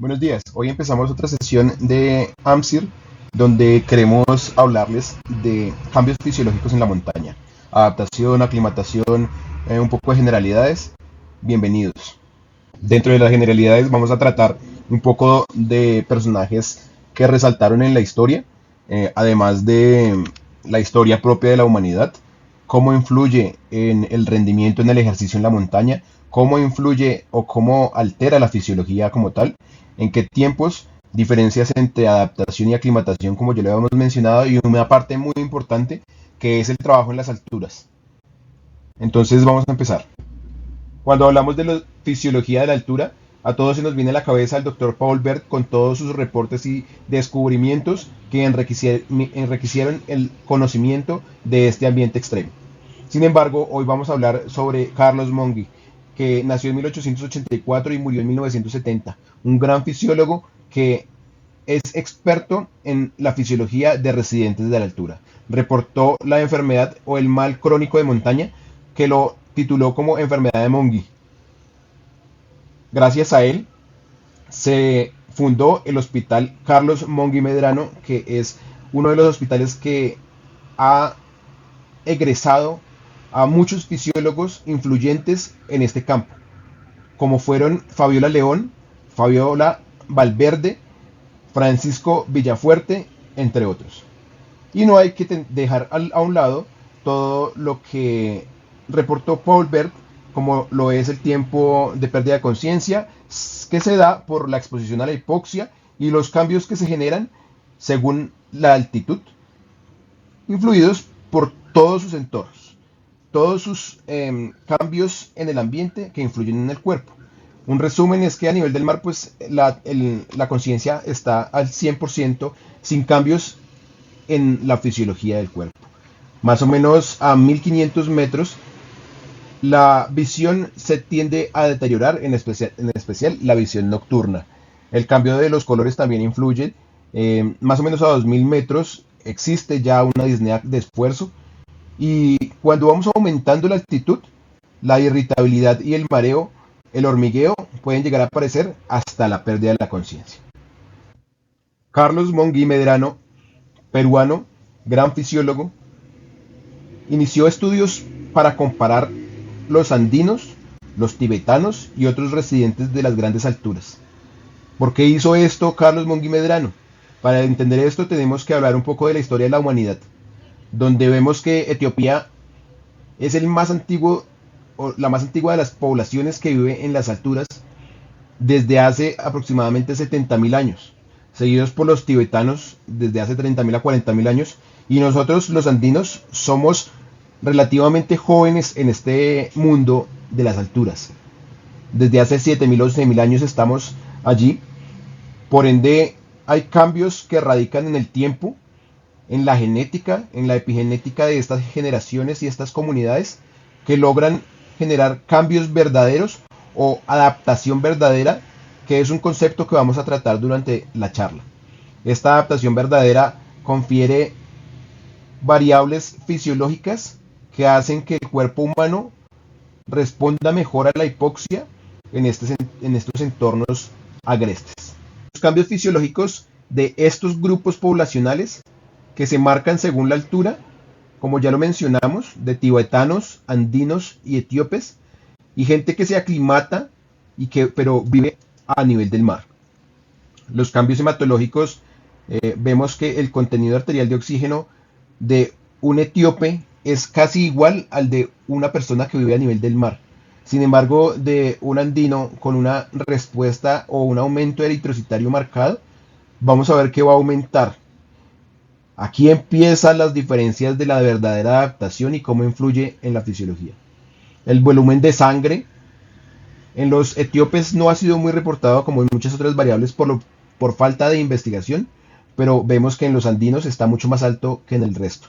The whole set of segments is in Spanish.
Buenos días, hoy empezamos otra sesión de AMSIR donde queremos hablarles de cambios fisiológicos en la montaña, adaptación, aclimatación, un poco de generalidades. Bienvenidos. Dentro de las generalidades vamos a tratar un poco de personajes que resaltaron en la historia, además de la historia propia de la humanidad, cómo influye en el rendimiento en el ejercicio en la montaña, cómo influye o cómo altera la fisiología como tal, en qué tiempos, diferencias entre adaptación y aclimatación, como ya lo habíamos mencionado, y una parte muy importante que es el trabajo en las alturas. Entonces vamos a empezar. Cuando hablamos de la fisiología de la altura, a todos se nos viene a la cabeza el doctor Paul Bert con todos sus reportes y descubrimientos que enriquecieron el conocimiento de este ambiente extremo. Sin embargo, hoy vamos a hablar sobre Carlos Monge, que nació en 1884 y murió en 1970, un gran fisiólogo que es experto en la fisiología de residentes de la altura. Reportó la enfermedad o el mal crónico de montaña, que lo tituló como enfermedad de Monge. Gracias a él se fundó el Hospital Carlos Monge Medrano, que es uno de los hospitales que ha egresado a muchos fisiólogos influyentes en este campo, como fueron Fabiola León, Fabiola Valverde, Francisco Villafuerte, entre otros. Y no hay que dejar a un lado todo lo que reportó Paul Bert, como lo es el tiempo de pérdida de conciencia, que se da por la exposición a la hipoxia y los cambios que se generan según la altitud, influidos por todos sus entornos, todos sus cambios en el ambiente que influyen en el cuerpo. Un resumen es que a nivel del mar, pues la conciencia está al 100% sin cambios en la fisiología del cuerpo. Más o menos a 1500 metros, la visión se tiende a deteriorar, en especial la visión nocturna. El cambio de los colores también influye. Más o menos a 2000 metros existe ya una disnea de esfuerzo. Y cuando vamos aumentando la altitud, la irritabilidad y el mareo, el hormigueo, pueden llegar a aparecer hasta la pérdida de la conciencia. Carlos Monge Medrano, peruano, gran fisiólogo, inició estudios para comparar los andinos, los tibetanos y otros residentes de las grandes alturas. ¿Por qué hizo esto Carlos Monge Medrano? Para entender esto tenemos que hablar un poco de la historia de la humanidad, donde vemos que Etiopía es el más antiguo o la más antigua de las poblaciones que vive en las alturas desde hace aproximadamente 70.000 años, seguidos por los tibetanos desde hace 30.000 a 40.000 años, y nosotros los andinos somos relativamente jóvenes en este mundo de las alturas. Desde hace 7.000 o 11.000 años estamos allí, por ende hay cambios que radican en el tiempo, en la genética, en la epigenética de estas generaciones y estas comunidades que logran generar cambios verdaderos o adaptación verdadera, que es un concepto que vamos a tratar durante la charla. Esta adaptación verdadera confiere variables fisiológicas que hacen que el cuerpo humano responda mejor a la hipoxia en estos entornos agrestes. Los cambios fisiológicos de estos grupos poblacionales que se marcan según la altura, como ya lo mencionamos, de tibetanos, andinos y etíopes, y gente que se aclimata pero vive a nivel del mar. Los cambios hematológicos, vemos que el contenido arterial de oxígeno de un etíope es casi igual al de una persona que vive a nivel del mar. Sin embargo, de un andino con una respuesta o un aumento eritrocitario marcado, vamos a ver que va a aumentar. Aquí empiezan las diferencias de la verdadera adaptación y cómo influye en la fisiología. El volumen de sangre en los etíopes no ha sido muy reportado, como en muchas otras variables, por falta de investigación, pero vemos que en los andinos está mucho más alto que en el resto.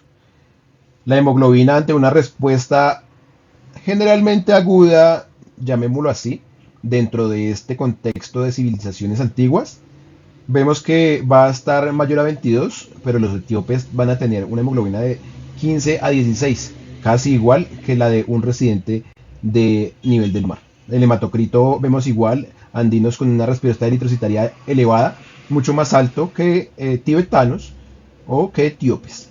La hemoglobina ante una respuesta generalmente aguda, llamémoslo así, dentro de este contexto de civilizaciones antiguas, vemos que va a estar mayor a 22, pero los etíopes van a tener una hemoglobina de 15 a 16, casi igual que la de un residente de nivel del mar. El hematocrito vemos igual andinos con una respuesta eritrocitaria elevada, mucho más alto que tibetanos o que etíopes.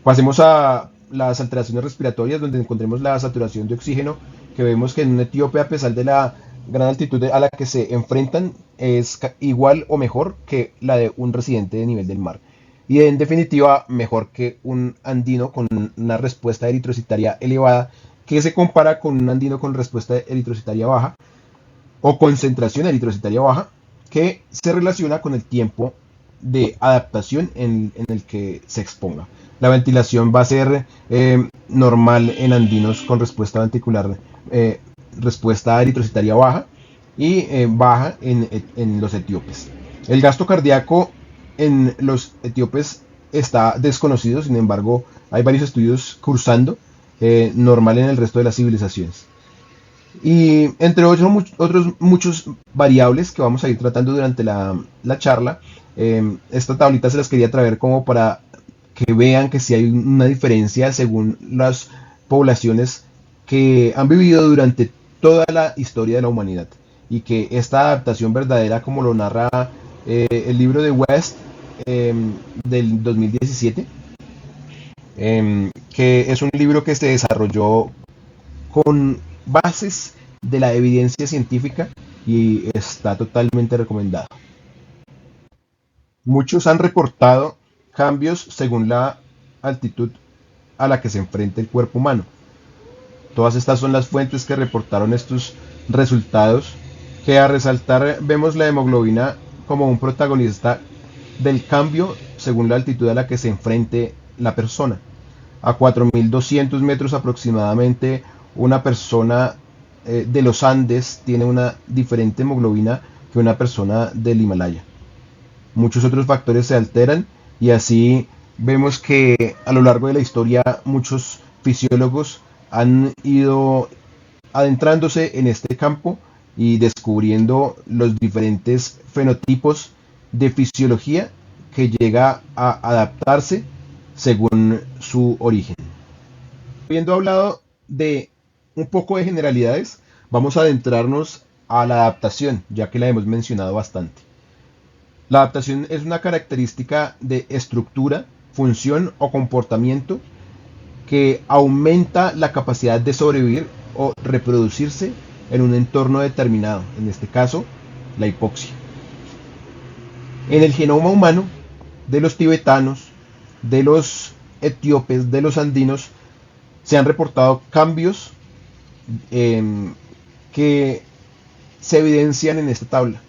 Pasemos a las alteraciones respiratorias, donde encontremos la saturación de oxígeno, que vemos que en un etíope, a pesar de la gran altitud a la que se enfrentan, es igual o mejor que la de un residente de nivel del mar. Y en definitiva, mejor que un andino con una respuesta eritrocitaria elevada, que se compara con un andino con respuesta eritrocitaria baja o concentración eritrocitaria baja, que se relaciona con el tiempo de adaptación en el que se exponga. La ventilación va a ser normal en andinos con respuesta ventricular, respuesta eritrocitaria baja, y baja en los etíopes. El gasto cardíaco en los etíopes está desconocido, sin embargo, hay varios estudios cursando, normal en el resto de las civilizaciones. Y entre otros muchos variables que vamos a ir tratando durante la charla, esta tablita se las quería traer como para que vean que sí hay una diferencia según las poblaciones que han vivido durante toda la historia de la humanidad, y que esta adaptación verdadera, como lo narra el libro de West del 2017, que es un libro que se desarrolló con bases de la evidencia científica y está totalmente recomendado. Muchos han reportado cambios según la altitud a la que se enfrenta el cuerpo humano. Todas estas son las fuentes que reportaron estos resultados, que a resaltar vemos la hemoglobina como un protagonista del cambio según la altitud a la que se enfrente la persona. A 4.200 metros aproximadamente, una persona de los Andes tiene una diferente hemoglobina que una persona del Himalaya. Muchos otros factores se alteran, y así vemos que a lo largo de la historia muchos fisiólogos han ido adentrándose en este campo y descubriendo los diferentes fenotipos de fisiología que llega a adaptarse según su origen. Habiendo hablado de un poco de generalidades, vamos a adentrarnos a la adaptación, ya que la hemos mencionado bastante. La adaptación es una característica de estructura, función o comportamiento que aumenta la capacidad de sobrevivir o reproducirse en un entorno determinado, en este caso, la hipoxia. En el genoma humano de los tibetanos, de los etíopes, de los andinos, se han reportado cambios que se evidencian en esta tabla.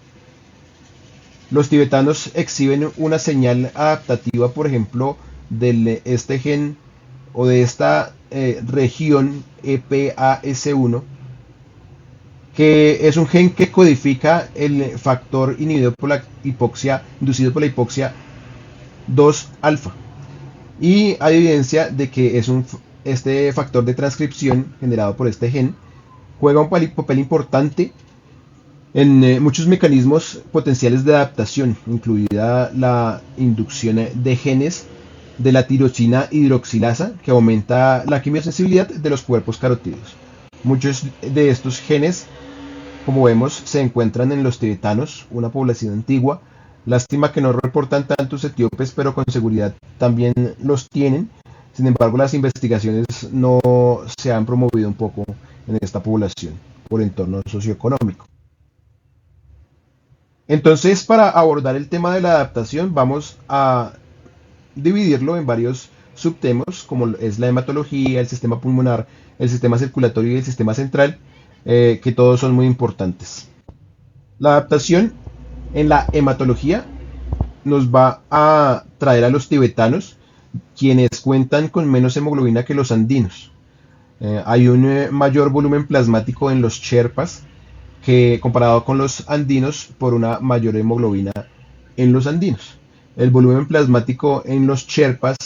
Los tibetanos exhiben una señal adaptativa, por ejemplo, de este gen o de esta región EPAS1, que es un gen que codifica el factor inhibido por la hipoxia, inducido por la hipoxia 2-alfa. Y hay evidencia de que este factor de transcripción generado por este gen juega un papel importante en muchos mecanismos potenciales de adaptación, incluida la inducción de genes de la tirosina hidroxilasa, que aumenta la quimiosensibilidad de los cuerpos carotídeos. Muchos de estos genes, como vemos, se encuentran en los tibetanos, una población antigua. Lástima que no reportan tantos etíopes, pero con seguridad también los tienen. Sin embargo, las investigaciones no se han promovido un poco en esta población por entorno socioeconómico. Entonces, para abordar el tema de la adaptación, vamos a dividirlo en varios subtemas, como es la hematología, el sistema pulmonar, el sistema circulatorio y el sistema central, que todos son muy importantes. La adaptación en la hematología nos va a traer a los tibetanos, quienes cuentan con menos hemoglobina que los andinos. Hay un mayor volumen plasmático en los sherpas, que comparado con los andinos, por una mayor hemoglobina en los andinos. El volumen plasmático en los sherpas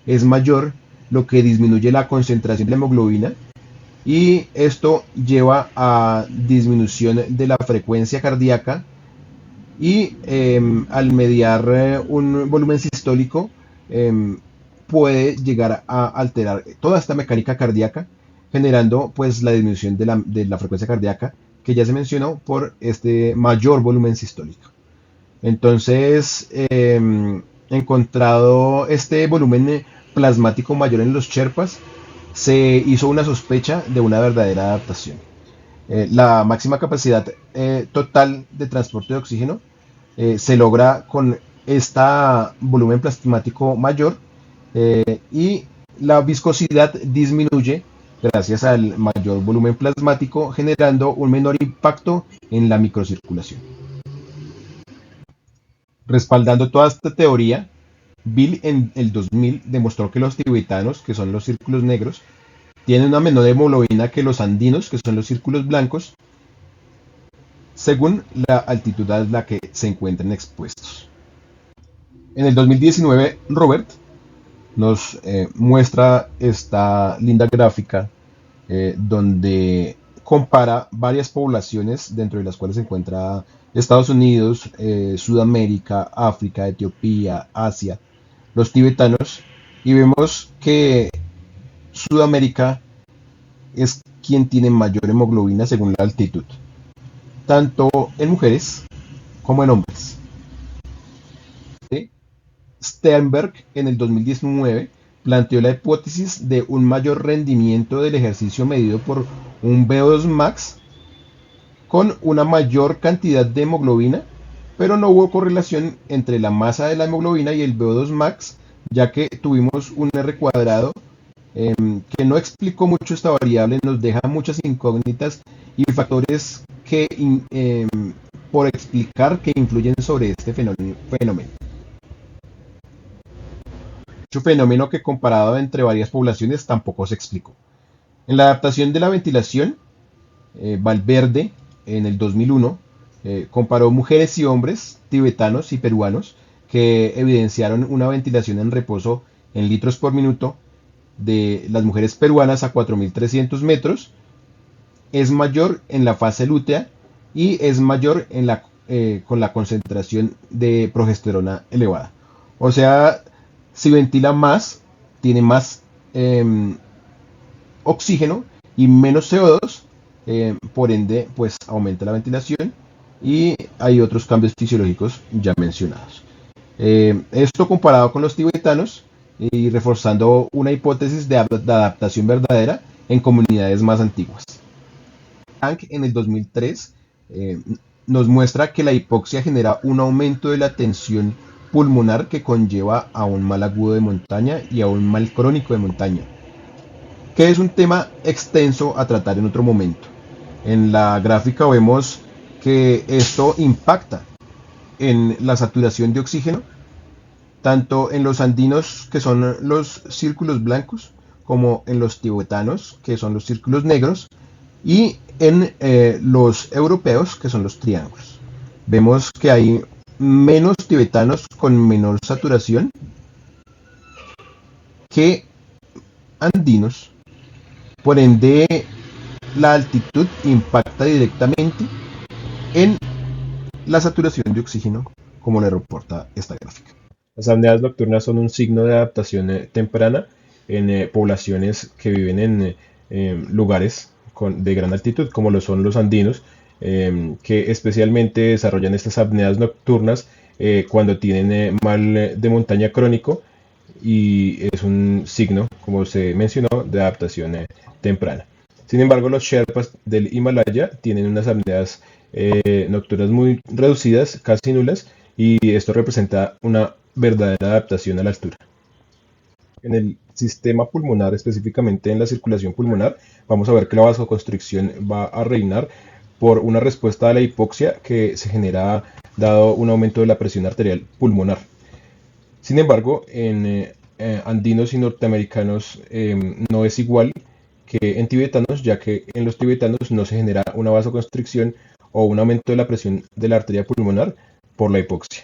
es mayor, lo que disminuye la concentración de la hemoglobina, y esto lleva a disminución de la frecuencia cardíaca, y al mediar un volumen sistólico puede llegar a alterar toda esta mecánica cardíaca, generando pues la disminución de la frecuencia cardíaca, que ya se mencionó por este mayor volumen sistólico. Entonces, encontrado este volumen plasmático mayor en los Sherpas, se hizo una sospecha de una verdadera adaptación. La máxima capacidad total de transporte de oxígeno se logra con este volumen plasmático mayor, y la viscosidad disminuye gracias al mayor volumen plasmático, generando un menor impacto en la microcirculación. Respaldando toda esta teoría, Bill en el 2000 demostró que los tibetanos, que son los círculos negros, tienen una menor hemoglobina que los andinos, que son los círculos blancos, según la altitud a la que se encuentran expuestos. En el 2019, Robert nos muestra esta linda gráfica donde compara varias poblaciones, dentro de las cuales se encuentra Estados Unidos, Sudamérica, África, Etiopía, Asia, los tibetanos, y vemos que Sudamérica es quien tiene mayor hemoglobina según la altitud, tanto en mujeres como en hombres. ¿Sí? Sternberg en el 2019 planteó la hipótesis de un mayor rendimiento del ejercicio medido por un VO2 max con una mayor cantidad de hemoglobina, pero no hubo correlación entre la masa de la hemoglobina y el VO2 max, ya que tuvimos un R cuadrado que no explicó mucho esta variable, nos deja muchas incógnitas y factores que por explicar que influyen sobre este fenómeno. Dicho fenómeno que comparado entre varias poblaciones tampoco se explicó. En la adaptación de la ventilación, Valverde en el 2001 comparó mujeres y hombres tibetanos y peruanos que evidenciaron una ventilación en reposo en litros por minuto de las mujeres peruanas a 4.300 metros, es mayor en la fase lútea y es mayor con la concentración de progesterona elevada. O sea, si ventila más, tiene más oxígeno y menos CO2, por ende, pues aumenta la ventilación y hay otros cambios fisiológicos ya mencionados. Esto comparado con los tibetanos y reforzando una hipótesis de adaptación verdadera en comunidades más antiguas. Hank en el 2003 nos muestra que la hipoxia genera un aumento de la tensión pulmonar que conlleva a un mal agudo de montaña y a un mal crónico de montaña, que es un tema extenso a tratar en otro momento. En la gráfica vemos que esto impacta en la saturación de oxígeno, tanto en los andinos, que son los círculos blancos, como en los tibetanos, que son los círculos negros, y en los europeos, que son los triángulos. Vemos que hay menos tibetanos con menor saturación que andinos. Por ende, la altitud impacta directamente en la saturación de oxígeno, como le reporta esta gráfica. Las apneas nocturnas son un signo de adaptación temprana en poblaciones que viven en lugares de gran altitud, como lo son los andinos, que especialmente desarrollan estas apneas nocturnas cuando tienen mal de montaña crónico, y es un signo, como se mencionó, de adaptación temprana. Sin embargo, los Sherpas del Himalaya tienen unas apneas nocturnas muy reducidas, casi nulas, y esto representa una verdadera adaptación a la altura. En el sistema pulmonar, específicamente en la circulación pulmonar, vamos a ver que la vasoconstricción va a reinar por una respuesta a la hipoxia que se genera dado un aumento de la presión arterial pulmonar. Sin embargo, en andinos y norteamericanos no es igual que en tibetanos, ya que en los tibetanos no se genera una vasoconstricción o un aumento de la presión de la arteria pulmonar por la hipoxia.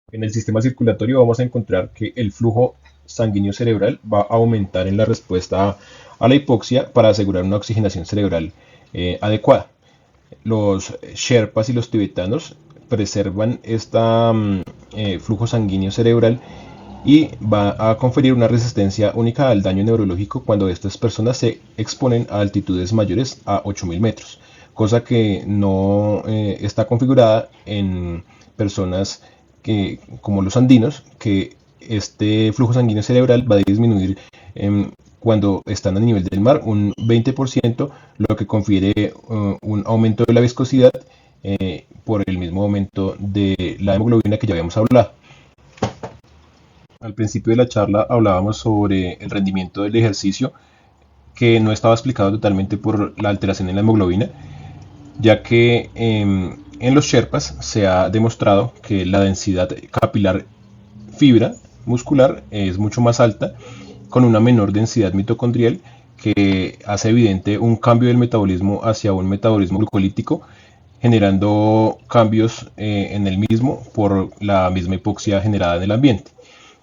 En el sistema circulatorio vamos a encontrar que el flujo sanguíneo cerebral va a aumentar en la respuesta a la hipoxia para asegurar una oxigenación cerebral adecuada. Los Sherpas y los tibetanos preservan este flujo sanguíneo cerebral y va a conferir una resistencia única al daño neurológico cuando estas personas se exponen a altitudes mayores a 8.000 metros, cosa que no está configurada en personas como los andinos, que este flujo sanguíneo cerebral va a disminuir cuando están a nivel del mar un 20%, lo que confiere un aumento de la viscosidad por el mismo aumento de la hemoglobina que ya habíamos hablado. Al principio de la charla hablábamos sobre el rendimiento del ejercicio, que no estaba explicado totalmente por la alteración en la hemoglobina, ya que en los Sherpas se ha demostrado que la densidad capilar fibra muscular es mucho más alta, con una menor densidad mitocondrial, que hace evidente un cambio del metabolismo hacia un metabolismo glucolítico, generando cambios en el mismo por la misma hipoxia generada en el ambiente.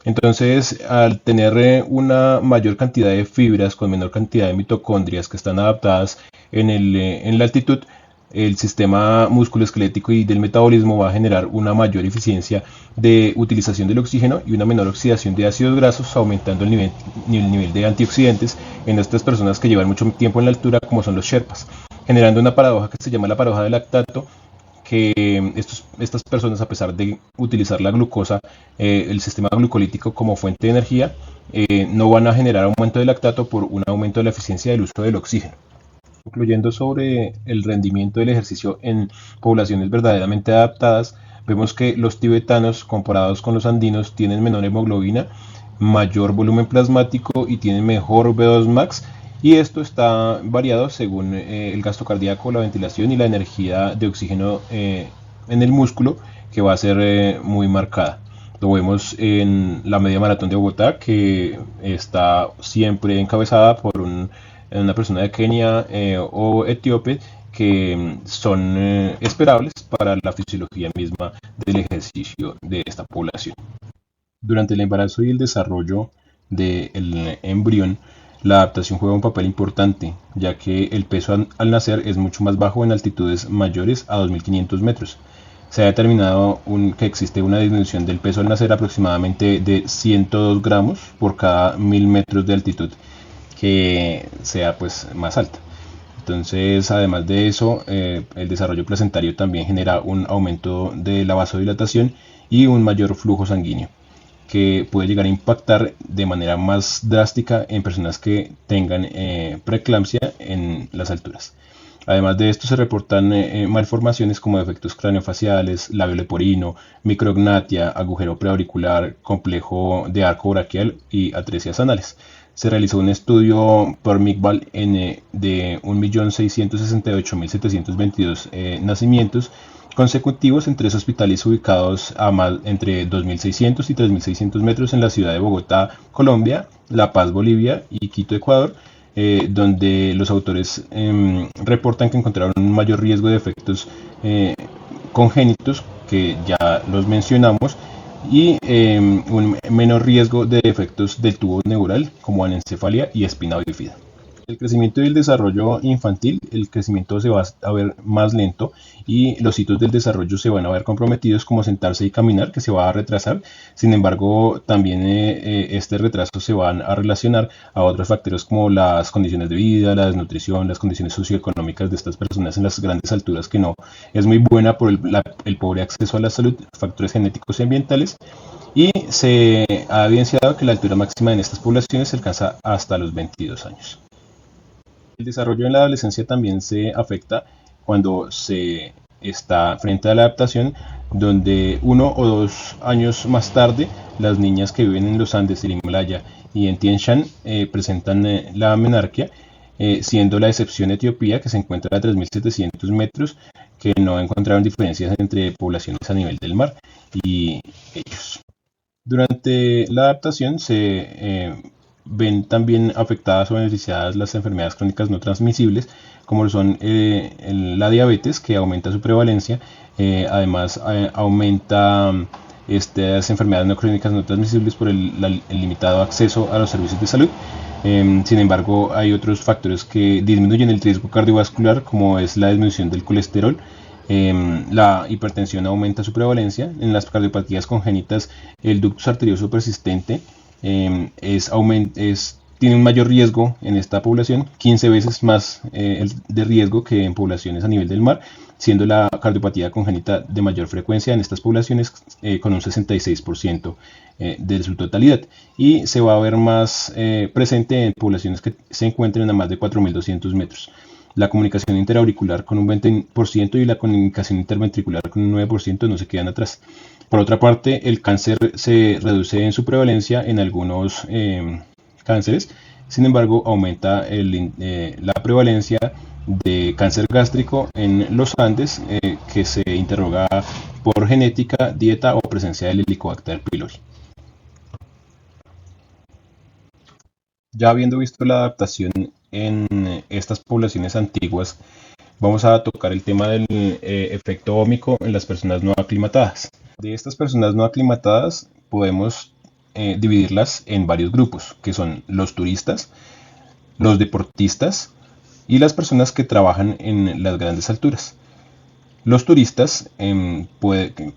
Entonces, al tener una mayor cantidad de fibras con menor cantidad de mitocondrias que están adaptadas en la altitud, el sistema musculoesquelético y del metabolismo va a generar una mayor eficiencia de utilización del oxígeno y una menor oxidación de ácidos grasos, aumentando el nivel de antioxidantes en estas personas que llevan mucho tiempo en la altura, como son los Sherpas, generando una paradoja que se llama la paradoja del lactato, que estas personas, a pesar de utilizar la glucosa, el sistema glucolítico como fuente de energía, no van a generar aumento de lactato por un aumento de la eficiencia del uso del oxígeno. Concluyendo sobre el rendimiento del ejercicio en poblaciones verdaderamente adaptadas, vemos que los tibetanos comparados con los andinos tienen menor hemoglobina, mayor volumen plasmático y tienen mejor V2 max, y esto está variado según el gasto cardíaco, la ventilación y la energía de oxígeno en el músculo, que va a ser muy marcada. Lo vemos en la media maratón de Bogotá, que está siempre encabezada por una persona de Kenia o Etíope, que son esperables para la fisiología misma del ejercicio de esta población. Durante el embarazo y el desarrollo del embrión, la adaptación juega un papel importante, ya que el peso al nacer es mucho más bajo en altitudes mayores a 2.500 metros. Se ha determinado que existe una disminución del peso al nacer aproximadamente de 102 gramos por cada 1.000 metros de altitud que sea pues más alta. Entonces, además de eso, el desarrollo placentario también genera un aumento de la vasodilatación y un mayor flujo sanguíneo, que puede llegar a impactar de manera más drástica en personas que tengan preeclampsia en las alturas. Además de esto, se reportan malformaciones como defectos craneofaciales, labio leporino, micrognatia, agujero preauricular, complejo de arco braquial y atresias anales. Se realizó un estudio por MICVAL de 1.668.722 nacimientos consecutivos en 3 hospitales ubicados entre 2.600 y 3.600 metros en la ciudad de Bogotá, Colombia, La Paz, Bolivia y Quito, Ecuador, donde los autores reportan que encontraron un mayor riesgo de efectos congénitos, que ya los mencionamos, y un menor riesgo de efectos del tubo neural como anencefalia y espina bífida. El crecimiento y el desarrollo infantil, el crecimiento se va a ver más lento y los hitos del desarrollo se van a ver comprometidos, como sentarse y caminar, que se va a retrasar. Sin embargo, también este retraso se van a relacionar a otros factores como las condiciones de vida, la desnutrición, las condiciones socioeconómicas de estas personas en las grandes alturas, que no es muy buena por el pobre acceso a la salud, factores genéticos y ambientales. Y se ha evidenciado que la altura máxima en estas poblaciones se alcanza hasta los 22 años. El desarrollo en la adolescencia también se afecta cuando se está frente a la adaptación, donde 1 o 2 años más tarde las niñas que viven en los Andes, el Himalaya y en Tien Shan presentan la menarquia, siendo la excepción Etiopía, que se encuentra a 3.700 metros, que no encontraron diferencias entre poblaciones a nivel del mar y ellos. Durante la adaptación se ven también afectadas o beneficiadas las enfermedades crónicas no transmisibles, como son la diabetes, que aumenta su prevalencia. Además, aumenta estas enfermedades no crónicas no transmisibles por el limitado acceso a los servicios de salud. Sin embargo, hay otros factores que disminuyen el riesgo cardiovascular, como es la disminución del colesterol, La hipertensión aumenta su prevalencia. En las cardiopatías congénitas, el ductus arterioso persistente tiene un mayor riesgo en esta población, 15 veces más de riesgo que en poblaciones a nivel del mar, siendo la cardiopatía congénita de mayor frecuencia en estas poblaciones con un 66% de su totalidad. Y se va a ver más presente en poblaciones que se encuentren a más de 4.200 metros. La comunicación interauricular con un 20% y la comunicación interventricular con un 9% no se quedan atrás. Por otra parte, el cáncer se reduce en su prevalencia en algunos cánceres, sin embargo, aumenta la prevalencia de cáncer gástrico en los Andes, que se interroga por genética, dieta o presencia del Helicobacter pylori. Ya habiendo visto la adaptación en estas poblaciones antiguas, vamos a tocar el tema del efecto ómico en las personas no aclimatadas. De estas personas no aclimatadas podemos dividirlas en varios grupos, que son los turistas, los deportistas y las personas que trabajan en las grandes alturas. Los turistas,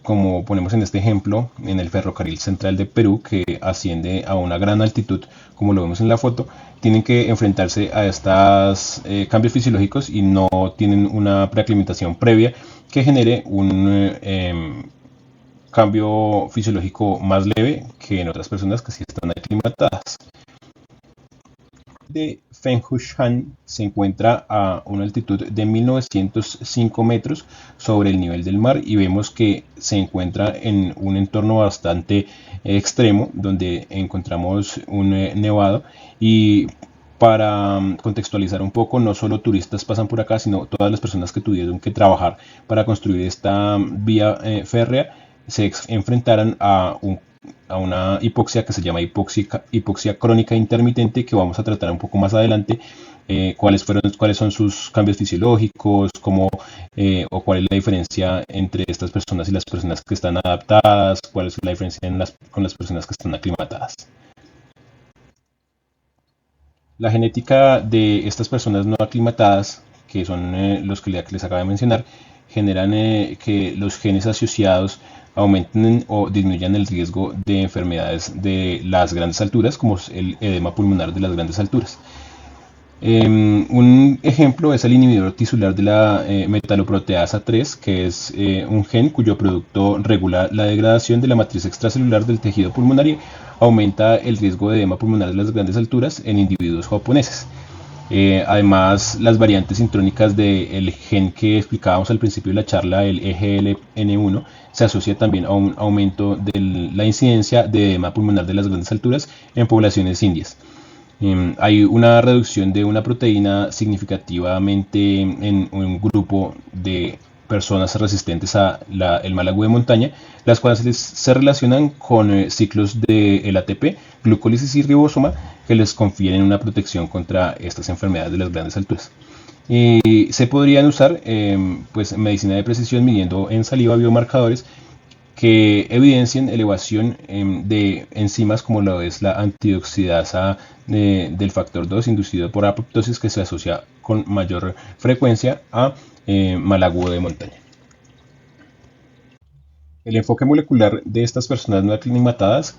como ponemos en este ejemplo, en el ferrocarril central de Perú, que asciende a una gran altitud, como lo vemos en la foto, tienen que enfrentarse a estos cambios fisiológicos y no tienen una preaclimatación previa que genere un cambio fisiológico más leve que en otras personas que sí están aclimatadas. De Fenghushan se encuentra a una altitud de 1905 metros sobre el nivel del mar y vemos que se encuentra en un entorno bastante extremo donde encontramos un nevado. Y para contextualizar un poco, no solo turistas pasan por acá, sino todas las personas que tuvieron que trabajar para construir esta vía férrea se enfrentaron a una hipoxia que se llama hipoxia crónica intermitente, que vamos a tratar un poco más adelante, cuáles son sus cambios fisiológicos, o cuál es la diferencia entre estas personas y las personas que están adaptadas, cuál es la diferencia con las personas que están aclimatadas. La genética de estas personas no aclimatadas, que son los que les acabo de mencionar, generan que los genes asociados aumenten o disminuyan el riesgo de enfermedades de las grandes alturas, como el edema pulmonar de las grandes alturas. Un ejemplo es el inhibidor tisular de la metaloproteasa 3, que es un gen cuyo producto regula la degradación de la matriz extracelular del tejido pulmonar y aumenta el riesgo de edema pulmonar de las grandes alturas en individuos japoneses. Además, las variantes intrónicas del gen que explicábamos al principio de la charla, el EGLN1, se asocia también a un aumento de la incidencia de edema pulmonar de las grandes alturas en poblaciones indias. Hay una reducción de una proteína significativamente en un grupo de personas resistentes el Malagú de montaña, las cuales se relacionan con ciclos del ATP, glucólisis y ribosoma, que les confieren una protección contra estas enfermedades de las grandes alturas. Y se podrían usar pues, medicina de precisión midiendo en saliva biomarcadores que evidencien elevación de enzimas como lo es la antioxidasa del factor 2 inducido por apoptosis, que se asocia con mayor frecuencia a mal agudo de montaña. El enfoque molecular de estas personas no aclimatadas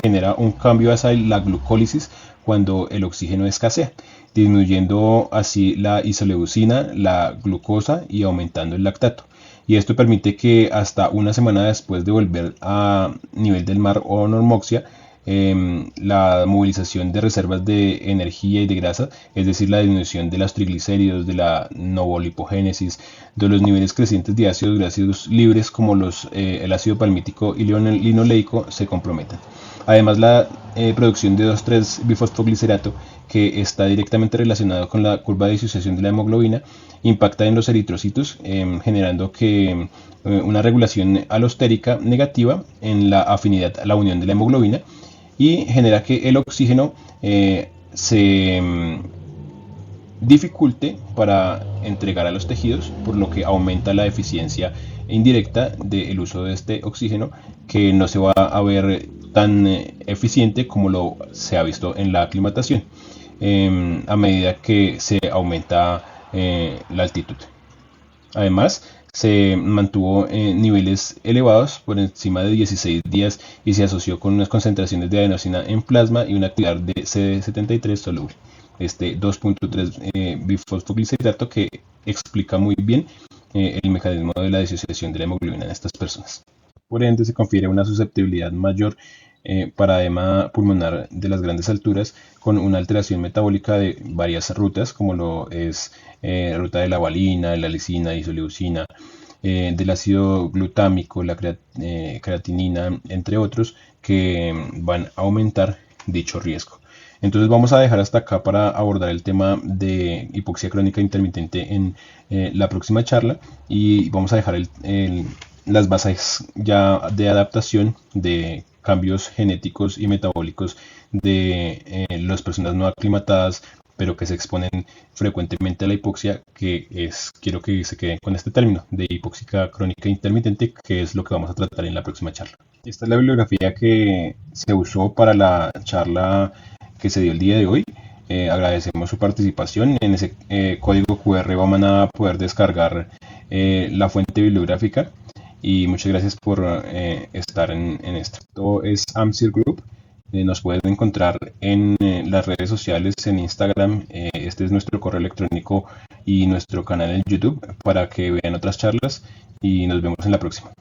genera un cambio hacia la glucólisis cuando el oxígeno escasea, disminuyendo así la isoleucina, la glucosa y aumentando el lactato. Y esto permite que hasta una semana después de volver a nivel del mar o normoxia, la movilización de reservas de energía y de grasa, es decir, la disminución de los triglicéridos, de la novolipogénesis, de los niveles crecientes de ácidos grasos libres como el ácido palmítico y linoleico, se comprometen. Además, la producción de 2,3-bifosfoglicerato, que está directamente relacionado con la curva de disociación de la hemoglobina, impacta en los eritrocitos, generando que una regulación alostérica negativa en la afinidad a la unión de la hemoglobina, y genera que el oxígeno se dificulte para entregar a los tejidos, por lo que aumenta la eficiencia indirecta del uso de este oxígeno, que no se va a ver tan eficiente como se ha visto en la aclimatación, a medida que se aumenta la altitud. Además, se mantuvo en niveles elevados por encima de 16 días y se asoció con unas concentraciones de adenosina en plasma y una actividad de CD73 soluble. Este 2.3 bifosfoglicerato que explica muy bien el mecanismo de la disociación de la hemoglobina en estas personas. Por ende, se confiere una susceptibilidad mayor para edema pulmonar de las grandes alturas con una alteración metabólica de varias rutas, como lo es ruta de la valina, de la lisina, isoleucina, del ácido glutámico, la creatinina, entre otros, que van a aumentar dicho riesgo. Entonces vamos a dejar hasta acá para abordar el tema de hipoxia crónica intermitente en la próxima charla y vamos a dejar las bases ya de adaptación de cambios genéticos y metabólicos de las personas no aclimatadas pero que se exponen frecuentemente a la hipoxia, quiero que se queden con este término de hipoxia crónica intermitente, que es lo que vamos a tratar en la próxima charla. Esta es la bibliografía que se usó para la charla que se dio el día de hoy. Agradecemos su participación. En ese código QR van a poder descargar la fuente bibliográfica y muchas gracias por estar en esto. Esto es AMSIR Group. Nos pueden encontrar en las redes sociales, en Instagram. Este es nuestro correo electrónico y nuestro canal en YouTube para que vean otras charlas y nos vemos en la próxima.